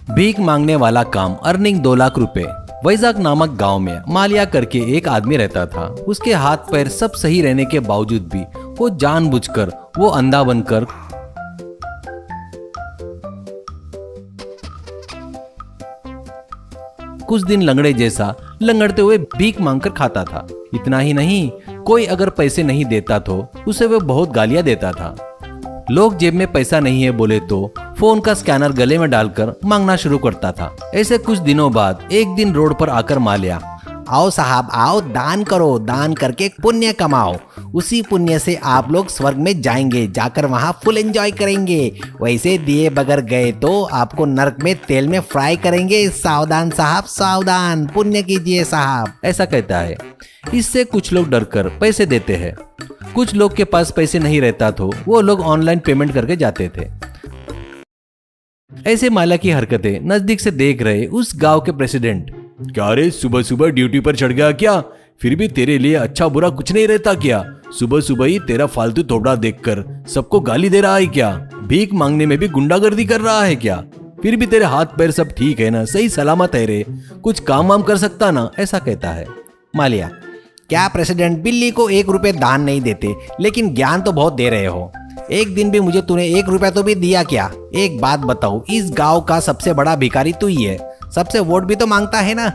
भीख मांगने वाला काम, अर्निंग 2 लाख रुपए। वैजाग नामक गांव में मालिया करके एक आदमी रहता था। उसके हाथ पैर सब सही रहने के बावजूद भी वो जानबूझकर वो अंधा बनकर कुछ दिन लंगड़े जैसा लंगड़ते हुए भीख मांगकर खाता था। इतना ही नहीं, कोई अगर पैसे नहीं देता तो उसे वो बहुत गालियां देता था। लोग जेब में पैसा नहीं है बोले तो फोन का स्कैनर गले में डालकर मांगना शुरू करता था। ऐसे कुछ दिनों बाद एक दिन रोड पर आकर मालिया, आओ साहब आओ, दान करो, दान करके पुण्य कमाओ, उसी पुण्य से आप लोग स्वर्ग में जाएंगे, जाकर वहाँ फुल एंजॉय करेंगे। वैसे दिए बगैर गए तो आपको नरक में तेल में फ्राई करेंगे। सावधान साहब सावधान, पुण्य कीजिए साहब, ऐसा कहता है। इससे कुछ लोग डरकर पैसे देते हैं। कुछ लोग के पास पैसे नहीं रहता तो वो लोग ऑनलाइन पेमेंट करके जाते थे। ऐसे माला की हरकतें नजदीक से देख रहे उस गांव के प्रेसिडेंट, क्या रे, सुबह सुबह ड्यूटी पर चढ़ गया क्या? फिर भी तेरे लिए अच्छा बुरा कुछ नहीं रहता क्या? सुबह सुबह ही तेरा फालतू थोबड़ा देखकर सबको गाली दे रहा है क्या? भीख मांगने में भी गुंडागर्दी कर रहा है क्या? फिर भी तेरे हाथ पैर सब ठीक है ना, सही सलामत है रे, कुछ काम वाम कर सकता ना, ऐसा कहता है। मालिया, क्या प्रेसिडेंट बिल्ली को 1 रुपए दान नहीं देते, लेकिन ज्ञान तो बहुत दे रहे हो। एक दिन भी मुझे तूने 1 रुपया तो भी दिया क्या? एक बात बताओ, इस गांव का सबसे बड़ा भिखारी तू ही है, सबसे वोट भी तो मांगता है ना।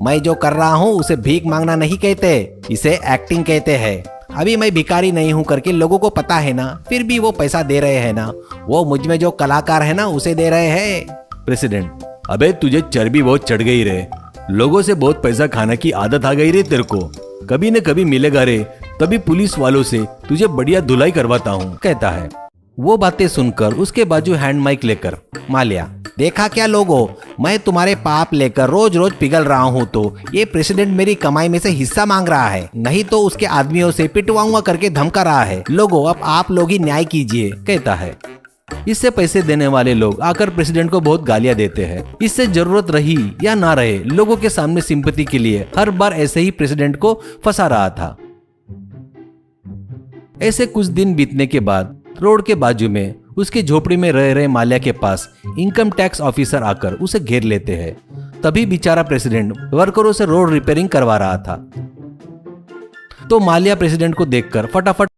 मैं जो कर रहा हूँ उसे भीख मांगना नहीं कहते, इसे एक्टिंग कहते हैं। अभी मैं भिखारी नहीं हूँ करके लोगों को पता है ना, फिर भी वो पैसा दे रहे हैं ना, वो मुझ में जो कलाकार है ना उसे दे रहे हैं। प्रेसिडेंट, अबे तुझे चर्बी बहुत चढ़ गई रे, लोगों से बहुत पैसा खाने की आदत आ गई रे तेरे को, कभी न कभी मिलेगा रे, तभी पुलिस वालों से तुझे बढ़िया धुलाई करवाता हूँ, कहता है। वो बातें सुनकर उसके बाजू हैंड माइक लेकर, मालिया, देखा क्या लोगों, मैं तुम्हारे पाप लेकर रोज रोज पिघल रहा हूँ तो ये प्रेसिडेंट मेरी कमाई में से हिस्सा मांग रहा है, नहीं तो उसके आदमियों से पिटवाऊंगा करके धमका रहा है। लोगों, अब आप लोग ही न्याय कीजिए, कहता है। इससे पैसे देने वाले लोग आकर प्रेसिडेंट को बहुत गालियां देते हैं। इससे जरूरत रही या ना रहे, लोगों के सामने सिंपैथी के लिए हर बार ऐसे ही प्रेसिडेंट को फंसा रहा था। ऐसे कुछ दिन बीतने के बाद रोड के बाजू में उसकी झोपड़ी में रह रहे मालिया के पास इनकम टैक्स ऑफिसर आकर उसे घेर लेते हैं। तभी बेचारा प्रेसिडेंट वर्करों से रोड रिपेयरिंग करवा रहा था, तो मालिया प्रेसिडेंट को देखकर फटाफट